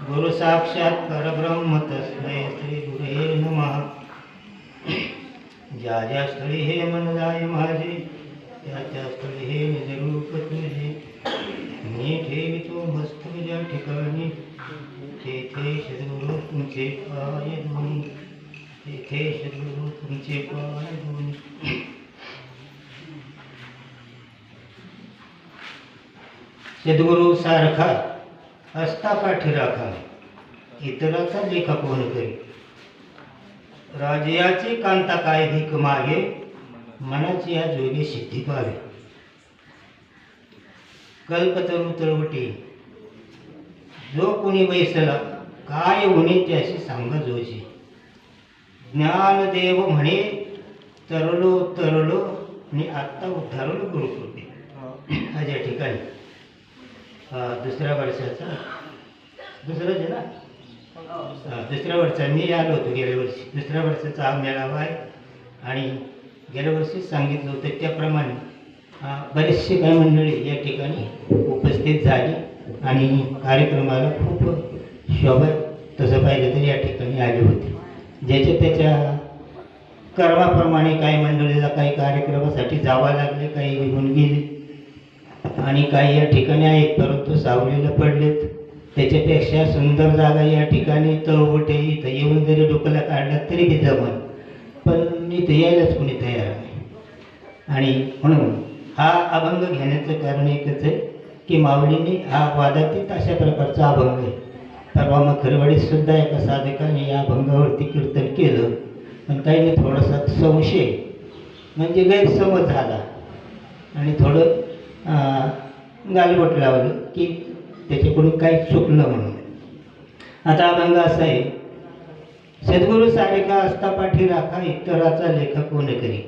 गुरु साक्षात परब्रह्म तस्मै श्री गुरुवे नमः. ज्या ज्या स्थळी हे मन जाय माझे, त्या त्या स्थळी हे निज रूप तुझे. मी ठेवितो मस्तक ज्या ठिकाणी, तेथे सद्गुरु तुमचे पाय धुनी. तेथे सद्गुरु तुमचे पाय धुनी. सद्गुरु सारखा असता पाठी राखा, इतराचा लेखा कोण करी. राजयाची कांता काय भीक मागे, मनाची या जोगी सिद्धी पावे. कल्पतरू तळवटी जो कोणी बैसला, काय होणे त्याशी सांग जोशी. ज्ञानदेव म्हणे तरलो तरलो, मी आत्ता उद्धारलो गुरुकृपे. ह्या ठिकाणी दुसऱ्या वर्षाचा दुसरंच आहे ना, दुसऱ्या वर्षा मी आलो होतो गेल्या वर्षी. दुसऱ्या वर्षाचा हा मेळावा आहे आणि गेल्या वर्षी सांगितलं होतं त्याप्रमाणे बरेचसे काही मंडळी या ठिकाणी उपस्थित झाली आणि कार्यक्रमाला खूप शोभा तसं पाहिलं तर या ठिकाणी आले होते. ज्याच्या त्याच्या कर्माप्रमाणे काही मंडळीला काही कार्यक्रमासाठी जावं लागले, काही निघून गेले आणि काही या ठिकाणी आहेत परंतु सावलीला पडलेत. त्याच्यापेक्षा सुंदर जागा या ठिकाणी तळवटे, इथं येऊन जरी डोक्याला काढलं तरी बी जमन, पण इथं यायलाच कोणी तयार नाही. आणि म्हणून हा अभंग घेण्याचं कारण एकच आहे की माऊलींनी हा वादातीत अशा प्रकारचा अभंग आहे. परवा मखरवाडीत सुद्धा एका साधकाने या अभंगावरती कीर्तन केलं, पण काही थोडासा संशय म्हणजे गैरसमज झाला आणि थोडं गालबोट लावलं की त्याच्याकडून काही चुकलं म्हणून. आता अभंग असा आहे, सद्गुरु सारिका असता पाठी राखा, इतराचा लेखा कोण करी.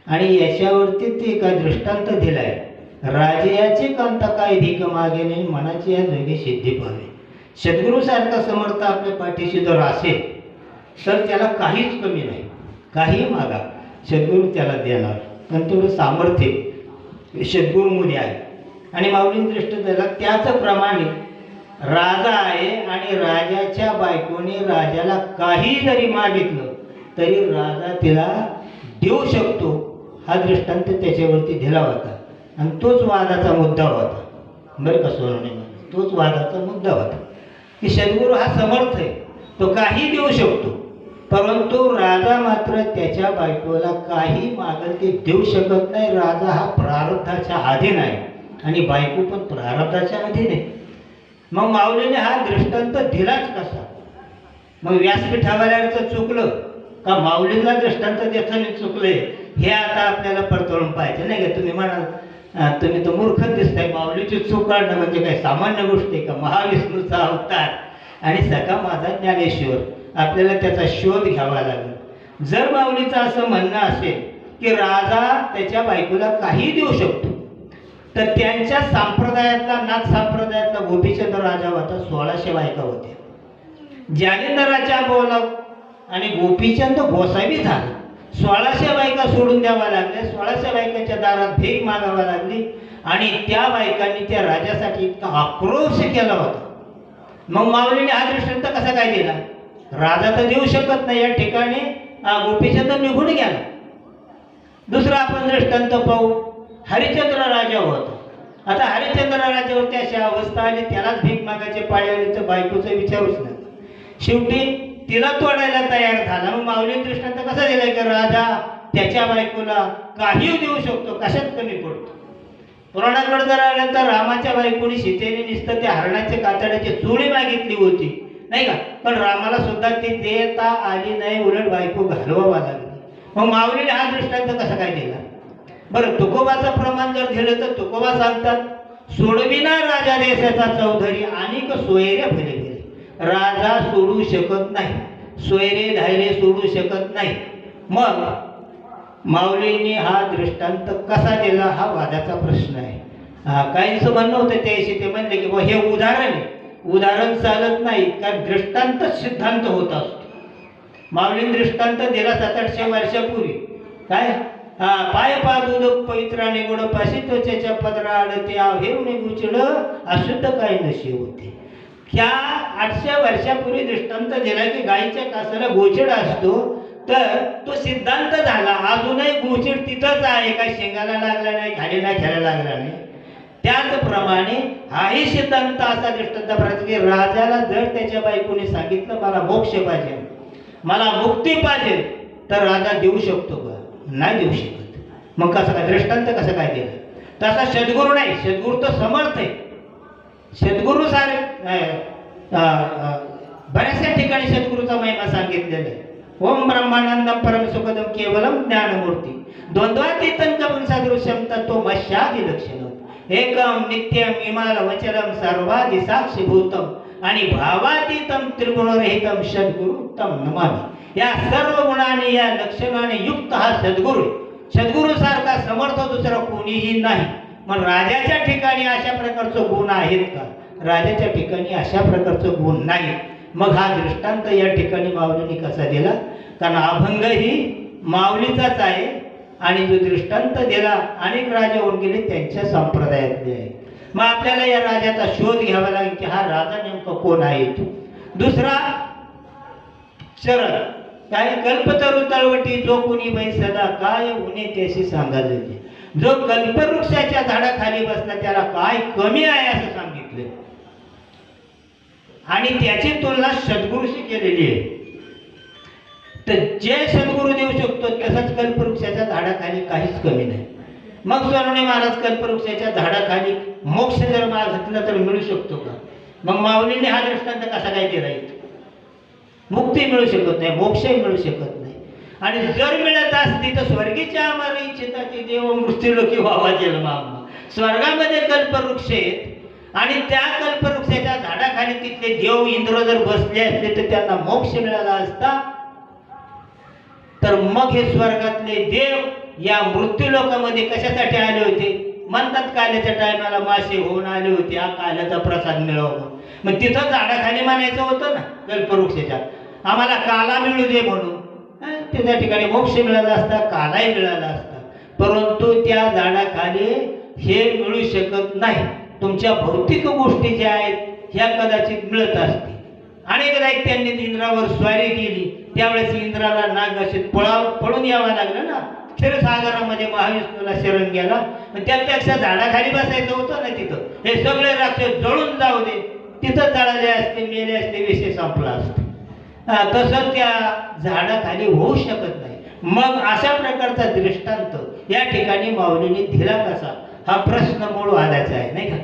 आणि याच्यावरती ते एका दृष्टांत दिलाय, राजयाची कांता काय भीक मागेने, मनाची या जोगी सिद्धी पावे. सद्गुरु सारखा समर्थ आपल्या पाठीशी जर असेल तर त्याला काहीच कमी नाही, काही मागा सद्गुरु त्याला देणार. पण तेवढं सामर्थ्य सद्गुरूमध्ये आहे. आणि माऊलींनी दृष्ट दिला त्याचप्रमाणे राजा आहे आणि राजाच्या बायकोने राजाला काही जरी मागितलं तरी राजा तिला देऊ शकतो. हा दृष्टांत त्याच्यावरती दिला होता आणि तोच वादाचा मुद्दा होता. बरं का सोनवणे, तोच वादाचा मुद्दा होता की सद्गुरू हा समर्थ आहे, तो काही देऊ शकतो, परंतु राजा मात्र त्याच्या बायकोला काही मागल ते देऊ शकत नाही. राजा हा प्रारब्धाच्या अधीन आहे आणि बायको पण प्रारब्धाच्या अधीन आहे. मग माऊलीने हा दृष्टांत दिलाच कसा? मग व्यासपीठावाल्याचं चुकलं का माऊलीला दृष्टांत द्यायचं चुकलंय हे आता आपल्याला पडताळून पाहायचं नाही का? तुम्ही म्हणाल तुम्ही तर मूर्खच दिसताय, माऊलीची चूक काढणं म्हणजे काय सामान्य गोष्ट आहे का? महाविष्णूचा अवतार आणि सखा माझा ज्ञानेश्वर, आपल्याला त्याचा शोध घ्यावा लागेल. जर माऊलीचं असं म्हणणं असेल की राजा त्याच्या बायकोला काही देऊ शकतो, तर त्यांच्या संप्रदायातला, नाथ संप्रदायातला गोपीचंद राजा होता, 1600 बायका होत्या. ज्ञानेंद्राच्या बोला आणि गोपीचंद गोसावी झाला. 1600 बायका सोडून द्यावा लागल्या, 1600 बायकाच्या दारात भीक मागावा लागली आणि त्या बायकांनी त्या राजासाठी इतका आक्रोश केला होता. मग माऊलीने हा दृष्टांत कसा काय दिला? राजा तर देऊ शकत नाही, या ठिकाणी गोपीचंद निघून गेला. दुसरा आपण दृष्टांत पाहू, हरिश्चंद्र राजा होता. आता हरिश्चंद्र राजावरती अशी अवस्था आली, त्यालाच भीक मागायचे पाळी आली तर बायकोचं विचारूच नाही. शेवटी तिला तोडायला तयार झाला. मग माऊली दृष्टांत कसा दिलाय की राजा त्याच्या बायकोला काही देऊ शकतो, कशात कमी पडतो. पुराणाकडे जर आलं तर रामाच्या बायकोनी सीतेने नुसतं त्या हरणाच्या कातड्याची चोळी मागितली होती नाही का, पण रामाला सुद्धा ती देता आली नाही, उलट बायको घालवावा लागली. मग माऊलीने हा दृष्टांत कसा काय दिला? बरं, तुकोबाचं प्रमाण जर दिलं तर तुकोबा सांगतात, सोडविना राजा देशाचा चौधरी अनेक सोयरे भले भले. राजा सोडू शकत नाही, सोयरे धायरे सोडू शकत नाही. मग माऊलींनी हा दृष्टांत कसा दिला हा वादाचा प्रश्न आहे. काहींचं म्हणणं होतं त्याशी, ते म्हणले की हे उदाहरण आहे, उदाहरण चालत नाही, कारण दृष्टांत सिद्धांत होत असतो. माऊलींनी दृष्टांत दिला 700-800 वर्षापूर्वी. काय पाय पादुद पवित्राने गोड पाशी त्वचेच्या पदरा आडते, हेरून गुचड अशुद्ध काय नशे होते. ह्या 800 वर्षापूर्वी दृष्टांत दिला की गायीच्या कासाला गोचड असतो, तर तो सिद्धांत झाला. अजूनही गोचड तिथंच आहे, काही शेंगाला लागला नाही, खाली नाही खेळायला लागला नाही. त्याचप्रमाणे हाही सिद्धांत असा दृष्टांत प्रमाणे की राजाला जर त्याच्या बायकोने सांगितलं मला मोक्ष पाहिजे, मला मुक्ती पाहिजे, तर राजा देऊ शकतो का? नाही देऊ शकत. मग कसं काय दृष्टांत कसं काय दिलं? तसा सद्गुरू नाही, सद्गुरू तर समर्थ आहे. सद्गुरू सारे बऱ्याचशा ठिकाणी सद्गुरूचा महिमा सांगितलेला आहे. ओम ब्रह्मानंदम परम सुखदम केवलम ज्ञानमूर्ती द्वंद्वातीतं कबूल सदृश्यम तत्व मशादी लक्षणम एकम नित्यम इमाल वचलम सर्वादि साक्षीभूतम आणि भावातीतम त्रिगुणरहितम सद्गुरुतम नमामि. या सर्व गुणाने या लक्षणाने युक्त हा सद्गुरू. सद्गुरू सारखा समर्थ दुसरा कोणीही नाही. मग राजाच्या ठिकाणी अशा प्रकारचं गुण आहेत का? राजाच्या ठिकाणी अशा प्रकारचं गुण नाही. मग हा दृष्टांत या ठिकाणी माऊलींनी कसा दिला? कारण अभंग ही माऊलीचाच आहे आणि जो दृष्टांत दिला अनेक राजा होऊन गेले त्यांच्या संप्रदायातले आहे. मग आपल्याला या राजाचा शोध घ्यावा लागेल की हा राजा नेमका कोण आहे. तो दुसरा शरण काय कल्पतरू तळवटी जो कोणी बाई सदा काय उणे त्याशी सांगायचे. जो कल्पवृक्षाच्या झाडाखाली बसला त्याला काय कमी आहे असं सांगितलं आणि त्याची तुलना सद्गुरूशी केलेली आहे. तर जे सद्गुरू देऊ शकतो तसंच कल्पवृक्षाच्या झाडाखाली काहीच कमी नाही. मग सोनवणे महाराज कल्पवृक्षाच्या झाडाखाली मोक्ष जर मागितला तर मिळू शकतो का? मग माऊलीने हा दृष्टांत कसा काय दिला? मुक्ती मिळू शकत नाही, मोक्षही मिळू शकत नाही. आणि जर मिळत असती तर स्वर्गीच्या अमर इच्छिताची देव मृत्यूलोकी व्हावा जन्मा. स्वर्गामध्ये कल्पवृक्ष आहेत आणि त्या कल्पवृक्षाच्या झाडाखाली तिथले देव इंद्र जर बसले असते तर त्यांना मोक्ष मिळाला असता. तर मग हे स्वर्गातले देव या मृत्यूलोकामध्ये कशासाठी आले होते? म्हणतात काल्याच्या टायमाला मासे होऊन आले होते, हा काल्याचा प्रसाद मिळवला. मग तिथं झाडाखाली म्हणायचं होतं ना कल्पवृक्षाच्या, आम्हाला काला मिळू दे म्हणून. त्या ठिकाणी मोक्ष मिळाला असता, कालाही मिळाला असता. परंतु त्या झाडाखाली हे मिळू शकत नाही. तुमच्या भौतिक गोष्टी ज्या आहेत ह्या कदाचित मिळत असतील. अनेकदा त्यांनी इंद्रावर स्वारी केली, त्यावेळेस इंद्राला नागशीत पळून यावं लागलं ना. क्षीरसागरामध्ये महाविष्णूला शरण गेला, त्यापेक्षा झाडाखाली बसायचं होतं ना. तिथं हे सगळे राक्षस जळून जाऊ दे, तिथं जळाले असते, मेले असते, विषय संपला असते. तसं त्या झाडाखाली होऊ शकत नाही. मग अशा प्रकारचा दृष्टांत या ठिकाणी माऊलीने दिला कसा? हा प्रश्न मूळ वादाचा आहे नाही का?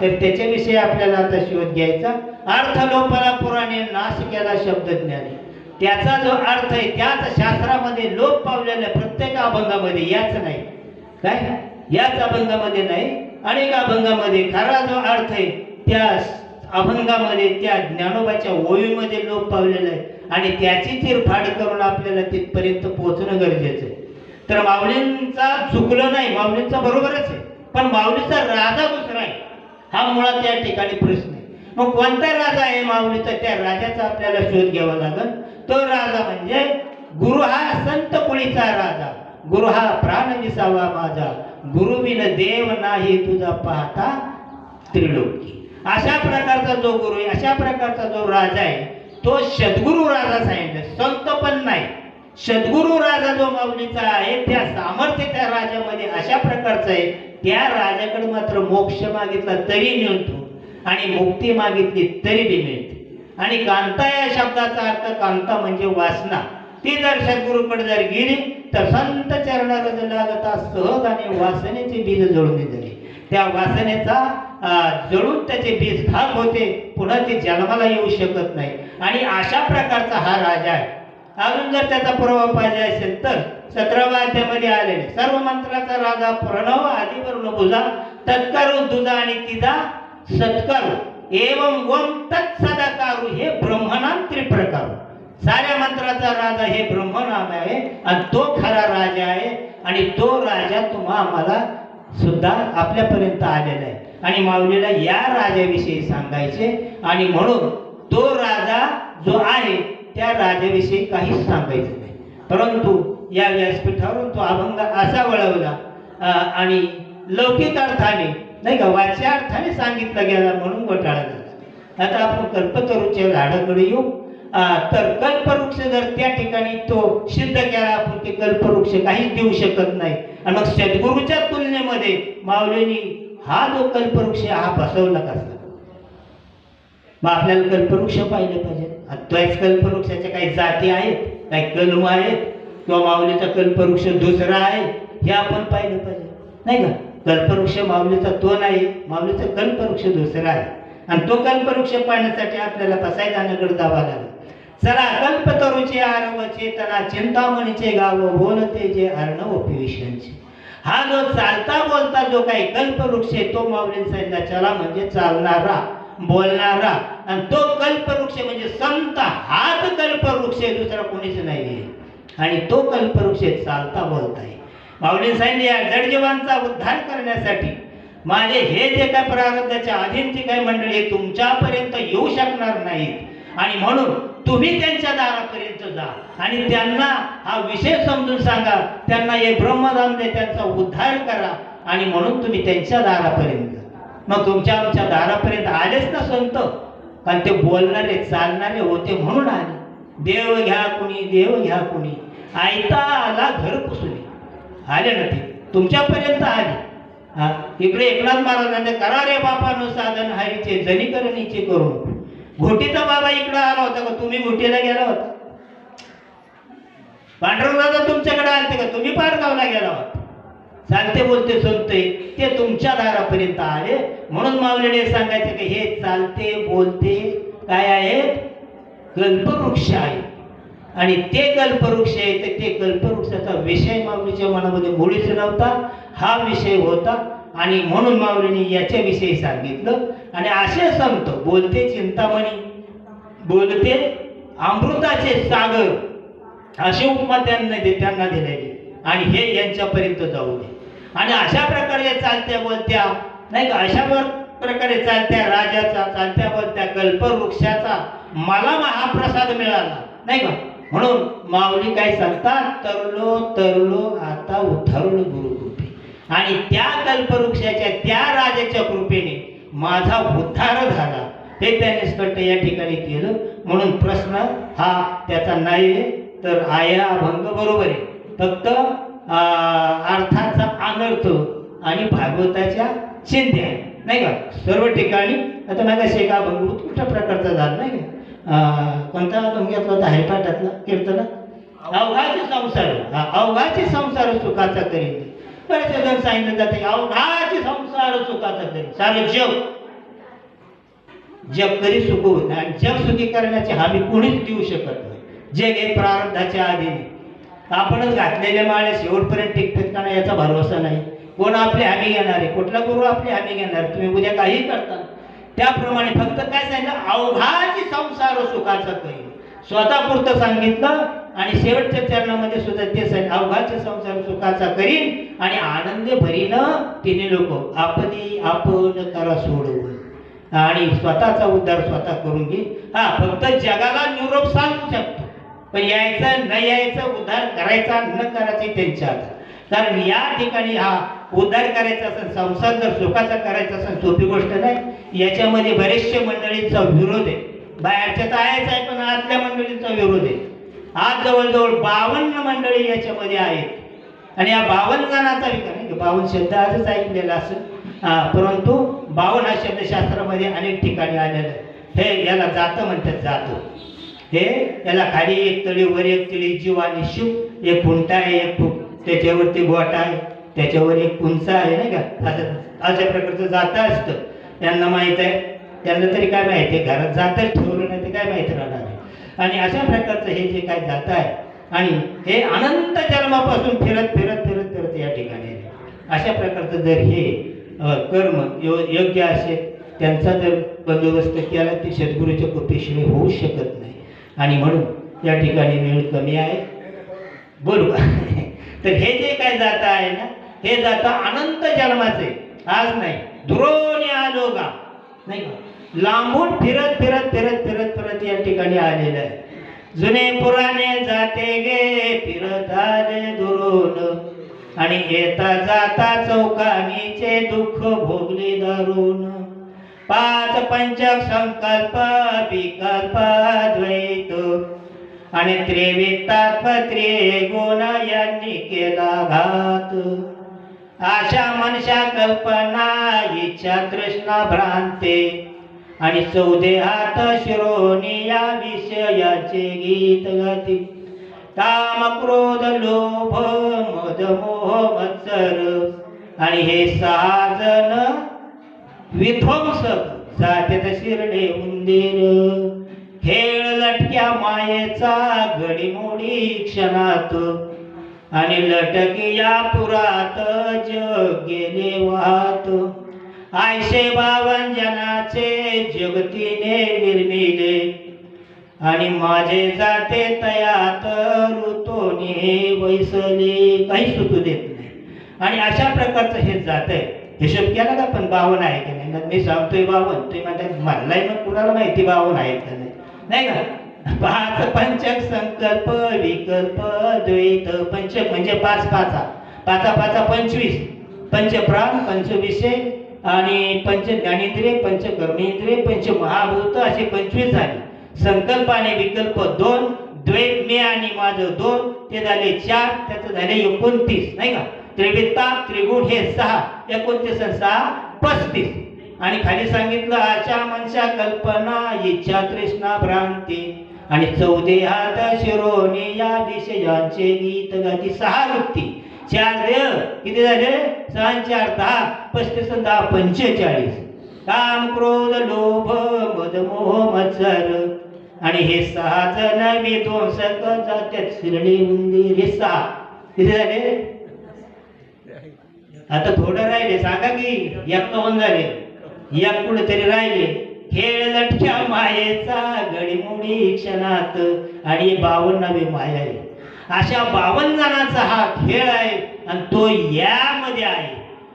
तर त्याच्याविषयी आपल्याला आता शोध घ्यायचा. अर्थ लोपाला पुराणे नाश केला शब्दज्ञाने. त्याचा जो अर्थ आहे त्याच शास्त्रामध्ये लोप पावलेला प्रत्येक अभंगामध्ये, याच नाही काय, याच अभंगामध्ये नाही, अनेक अभंगामध्ये खरा जो अर्थ आहे त्या अभंगामध्ये त्या ज्ञानोबाच्या ओळीमध्ये लोप पावलेला आहे आणि त्याची चिरफाड करून आपल्याला तिथपर्यंत पोहोचणं गरजेचं आहे. तर माऊलींचा चुकलं नाही, माऊलींचा बरोबरच आहे, पण माऊलीचा राजा दुसरा आहे हा मुळात त्या ठिकाणी प्रश्न आहे. मग कोणता राजा आहे माऊलीचा? त्या राजाचा आपल्याला शोध घ्यावा लागेल. तो राजा म्हणजे गुरु हा संत कुळीचा राजा, गुरु हा प्राण विसावा माझा, गुरुविन देव नाही तुझा पाहता त्रिलोकी. अशा प्रकारचा जो गुरु आहे, अशा प्रकारचा जो राजा आहे तो सद्गुरु राजा सांगितलं, संत पण नाही. सद्गुरु राजा जो माऊलीचा आहे त्या सामर्थ्य त्या राजामध्ये अशा प्रकारचं आहे. त्या राजाकडे मात्र मोक्ष मागितला तरी मिळतो आणि मुक्ती मागितली तरी बी मिळते. आणि कांता या शब्दाचा अर्थ कांता म्हणजे वासना. ती जर सद्गुरूकडे जर गेली तर संत चरणाला लागता सहज आणि वासनेचे बीज जळून निघाले. त्या वासनेचा जळून त्याचे बीज खाक होते, पुन्हा ते जन्माला येऊ शकत नाही. आणि अशा प्रकारचा हा राजा आहे. अजून जर त्याचा पुरावा पाहिजे असेल तर 17व्या अध्यायामध्ये आलेले सर्व मंत्राचा राजा प्रणव आदिवर्ण भुजा तत्कारू दुजा आणि तिजा सत्कारू एवं वम तत्सदाकारू हे ब्रह्मनाम त्रिप्रकारू. साऱ्या मंत्राचा राजा हे ब्रह्मनाम आहे आणि तो खरा राजा आहे आणि तो राजा तुम्हा आम्हाला सुद्धा आपल्यापर्यंत आलेला आहे. आणि माऊलीला या राजाविषयी सांगायचे आणि म्हणून तो राजा जो आहे त्या राजाविषयी काहीच सांगायचं नाही. परंतु या व्यासपीठावरून तो अभंग असा वळवला आणि लौकिक अर्थाने नाही का वाच्या अर्थाने सांगितला गेला म्हणून घोटाळा झाला. आता आपण कल्पतरूच्या झाडाकडे येऊ. तर कल्पवृक्ष जर त्या ठिकाणी तो सिद्ध केला आपण की कल्पवृक्ष काहीच देऊ शकत नाही, आणि मग सद्गुरूच्या तुलनेमध्ये माऊलींनी हा जो कल्पवृक्ष हा बसवला कसा. मग आपल्याला कल्पवृक्ष पाहिले पाहिजे. तोच कल्पवृक्षाच्या काही जाती आहेत, काही कलम आहेत, किंवा माऊलीचा कल्पवृक्ष दुसरा आहे हे आपण पाहिलं पाहिजे, नाही का. कल्पवृक्ष माऊलीचा तो नाही, माऊलीचा कल्पवृक्ष दुसरा आहे, आणि तो कल्पवृक्ष पाहण्यासाठी आपल्याला पसायदानाकडे जावं लागेल. चला कल्पतरूचे आरव चेतना चिंतामणीचे गाव बोलते जे अर्णव पिविषयांचे. हा जो चालता बोलता जो काही कल्पवृक्ष आहे तो माऊलींचा चला म्हणजे चालणारा बोलणारा, आणि तो कल्पवृक्ष म्हणजे संत हाच कल्पवृक्ष आहे, दुसरा कोणीच नाही. आणि तो कल्पवृक्ष चालता बोलता आहे. माऊली सांगितले या जडजीवांचा उद्धार करण्यासाठी माझे हे जे काय प्रारब्धाच्या अधीनची काही मंडळी तुमच्यापर्यंत येऊ शकणार नाहीत, आणि म्हणून तुम्ही त्यांच्या दारापर्यंत जा आणि त्यांना हा विषय समजून सांगा, त्यांना हे ब्रह्मदान दे, त्यांचा उद्धार करा, आणि म्हणून तुम्ही त्यांच्या दारापर्यंत. मग तुमच्या आमच्या दारापर्यंत आलेच ना संत, कारण ते बोलणारे चालणारे होते म्हणून आले. देव घ्या कुणी, देव घ्या कुणी, आयता आला घर पुसुनी, आले ना ते तुमच्यापर्यंत आले. इकडे एकनाथ महाराजांनी करा रे बापानो साधन हरीचे जनीकरणीचे करून. घोटीचा बाबा इकडे आला होता का, तुम्ही घोटीला गेला होता? पांडुरंगदादा तुमच्याकडे आलते का, तुम्ही पारगावला गेला होता? चालते बोलते संत ते तुमच्या दारापर्यंत आले, म्हणून माऊलीने सांगायचे की हे चालते बोलते काय आहेत, कल्पवृक्ष आहे. आणि ते कल्पवृक्ष आहे, तर ते कल्पवृक्षाचा विषय माऊलीच्या मनामध्ये मुळीच नव्हता, हा विषय होता. आणि म्हणून माऊलीने याच्याविषयी सांगितलं. आणि असे संत बोलते चिंतामणी, बोलते अमृताचे सागर, अशी उपमा त्यांना दिलेली, आणि हे यांच्यापर्यंत जाऊ दे. आणि अशा प्रकारे चालत्या बोलत्या नाही का, अशा प्रकारे चालत्या राजाचा, चालत्या बोलत्या कल्पवृक्षाचा मला महाप्रसाद मिळाला, नाही का. म्हणून माऊली काय सांगतात, तरलो तरलो आता उतरलो गुरुकृपे. आणि त्या कल्पवृक्षाच्या त्या राजाच्या कृपेने माझा उद्धार झाला, हे त्यांनी स्पष्ट या ठिकाणी केलं. म्हणून प्रश्न हा त्याचा नाही आहे, तर आया अभंग बरोबर आहे, फक्त अर्थाचा अनर्थ आणि भागवताच्या चिंध्या आहे, नाही का. सर्व ठिकाणी आता मागाशी एक अभंग उत्कृष्ट प्रकारचा झाला, नाही का. कोणता अभंग घेतला होता हरिपाठातला कीर्तन, अवघाचे संसार, अवघाचे संसार सुखाचा करीन. बरेच जण सांगितलं जाते अवघाचे संसार सुखाचा करीन. सारे जग कधी सुख होत नाही, आणि जग सुखी करण्याची हमी कोणीच देऊ शकत नाही. जग हे प्रारब्धाच्या अधीन, आपणच घातलेले माळे शेवटपर्यंत टिकतात का नाही याचा भरोसा नाही. कोण आपली हमी घेणार आहे, कुठला गुरु आपली हमी घेणार, तुम्ही उद्या काही करता. त्याप्रमाणे फक्त काय सांगितलं, अवघाची संसार सुखाचा करीन, स्वतःपुरतं सांगितलं. आणि शेवटच्या चरणामध्ये सुद्धा ते सांगितलं, अवघाचे संसार सुखाचा करीन, आणि आनंद भरीन तिने लोक आपली आपण करा सोडवून, आणि स्वतःचा उद्धार स्वतः करून घे. फक्त जगाला निरोप सांगू शकतो, पण यायचं न यायचं, उद्धार करायचा न करायचं त्यांच्या हातात. कारण या ठिकाणी हा उद्धार करायचा असेल, संसार जर सुखाचा करायचा असेल, सोपी गोष्ट नाही. याच्यामध्ये बरेचशे मंडळींचा विरोध आहे, बाहेरच्या तर आहेच आहे, पण आतल्या मंडळींचा विरोध आहे. आज जवळजवळ 52 मंडळी याच्यामध्ये आहेत, आणि या 52 जणांचा विकार नाही, 52 शब्द आजच ऐकलेला असेल, परंतु 52 हा शब्द शास्त्रामध्ये अनेक ठिकाणी आलेला आहे. हे याला जातं म्हणतात, जातं. हे याला खाली एक तळी, वर एक तळी, जीव आणि शिव, एक खुंटा आहे, एक त्याच्यावरती गोटा आहे, त्याच्यावर एक कुंचा आहे, नाही का. असं अशा प्रकारचं जातं असतं. त्यांना माहीत आहे, त्यांना तरी काय माहिती आहे, घरात जातं ठेवलं नाही ते काय माहीत राहणार आहे. आणि अशा प्रकारचं हे जे काय जातं आहे, आणि हे अनंत जन्मापासून फिरत फिरत फिरत फिरत या ठिकाणी आहे. अशा प्रकारचं जर हे कर्म योग्य असेल, त्यांचा जर बंदोबस्त केला, ते सद्गुरूच्या कृपेशिवाय होऊ शकत नाही. आणि म्हणून या ठिकाणी वेळ कमी आहे, बोलू का. तर हे जे काय जातं आहे ना, हे जातं अनंत जन्माचे, आज नाही, दुरोने आलो का, नाही का, लांबून फिरत फिरत फिरत फिरत फिरत या ठिकाणी आलेलं आहे. जुने पुराणे जाते गे फिरत आले दुरून, आणि येता जाता चौकानीचे दुःख भोगले दारून. पाच पंचक संकल्प विकल्प द्वैत आणि त्रिवित्तात्व त्रिगुण यांनी केला घात. आशा मनशा कल्पना इच्छा तृष्णा भ्रांते आणि चौदेहात शिरोनी या विषयाचे गीत गाती. काम क्रोध लोभ मद मोह मत्सर आणि हे सहा जण विध्वंसक जातेत शिरडे उंदीर. खेळ लटक्या मायेचा घडीमोडी क्षणात आणि लटकी या पुरात जग गेले वाहत. आयशे बावन जनाचे जगतीने निर्मिले आणि माझे जाते तयात ऋतूने वैसले. काही सुचू देत नाही. आणि अशा प्रकारचं हे जात आहे. हिशोब केला का पण 52 आहे का नाही. मी सांगतोय 52, तुम्ही म्हणतात मलाही मग कुणाला माहिती 52 आहेत का नाही, नाही का. पाच पंचक संकल्प विकल्प द्वैत. पंचक म्हणजे पाच पाचा, पाचा पाचा 25, पंचप्राण पंचविषय आणि पंच ज्ञानेंद्रिय पंच कर्मेंद्रिय पंच महाभूत असे 25 झाले. संकल्प आणि विकल्प 2, द्वैत मी आणि माझं 2, ते झाले 4, त्याचं झाले 29, नाही का. त्रिवित्ता त्रिगुण हे 6, 29 आणि 6 35. आणि खाली सांगितलं आशा मनशा कल्पना इच्छा तृष्णा भ्रांती आणि चौदेहात शिरोनी या विषयांचे गीत गाती. 6 वृत्ती, 4 देह किती झाले, 6 4 10, 35 आणि 10 45. काम क्रोध लोभ मद मोह मत्सर आणि हे 6 जण विध्वंसक जात्यात शिरडे उंदीर. हे 6 किती झाले. आता थोडं राहिले, सांगा की 51 झाले. एक कुठेतरी राहिले. खेळ लटक्या मायेचा घडीमोडी क्षणात आणि 52 माया आहे. अशा 52 जणांचा हा खेळ आहे आणि तो यामध्ये आहे.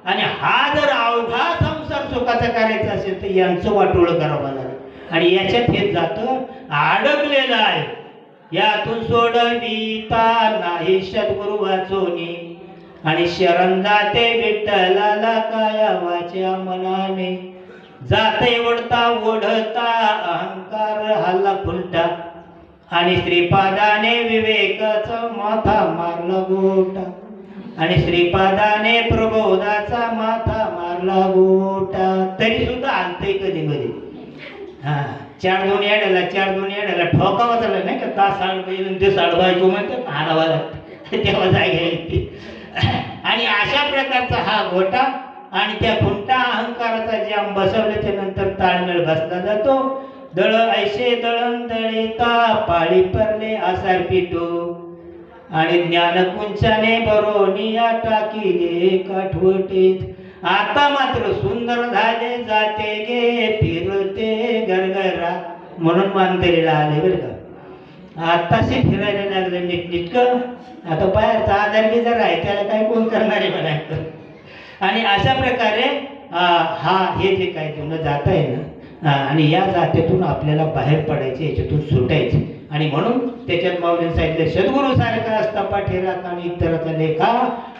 आणि हा जर अवघा संसार सुखाचा करायचा असेल तर यांचं वाटोळं करावं लागेल. आणि याच्यात हे जातं अडकलेलं आहे. यातून सोडविता नाही सद्गुरु वाचोनी आणि शरण जाते विठ्ठलाला काया वाच्या मनाने. जाते ओढता ओढता अहंकार हल्ला फुलटा आणि श्रीपादाने विवेकाचा माथा मारला गोटा आणि श्रीपादाने प्रबोधाचा माथा मारला गोटा. तरी सुद्धा आणतंय कधी कधी. 4 2 येड्याला 4 2 येड्याला ठोकावा झाला नाही का. तास साड पाहिजे ते साडवायचो म्हणतात हाडावाला तेव्हा जागे. आणि अशा प्रकारचा हा गोटा आणि त्या खुंटा अहंकाराचा जाम बसवल्याच्या नंतर ताळमेळ बसला जातो. दळ ऐसे दळण दळिता पाळी परले आसार पिटो आणि ज्ञानकुंचाने बरोनिया टाकीले काठवटीत. आता मात्र सुंदर झाले जाते गे फिरते गरगरा म्हणून मानकरीला आले बरं का. आताशी फिरायला लागले नीटनीटकं. आता बाहेरचा आधार बिजार आहे त्याला काय कोण करणारे म्हणायचं. आणि अशा प्रकारे हे जे काय जुनं जात आहे ना आणि या जातीतून आपल्याला बाहेर पडायचे, याच्यातून सुटायचे. आणि म्हणून त्याच्यात माऊलींनी सांगितलं सद्गुरू सारखा असता पाठीराख आणि इतराचा लेखा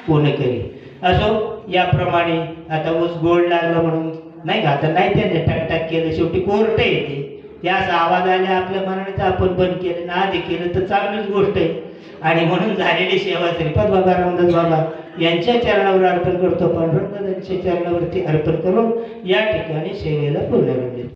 कोण करी. असो याप्रमाणे आता ऊस गोड लागला म्हणून नाही का. आता नाही त्याने टकटक केलं, शेवटी कोर्ट येते. त्याच आवाज आल्या आपल्या मनानेच आपण बंद केलं ना आधी केलं तर चांगलीच गोष्ट आहे. आणि म्हणून झालेली सेवा श्रीपाद बाबा रामदास बाबा यांच्या चरणावर अर्पण करतो. पांडुरंग यांच्या चरणावरती अर्पण करून या ठिकाणी सेवेला पूर्ण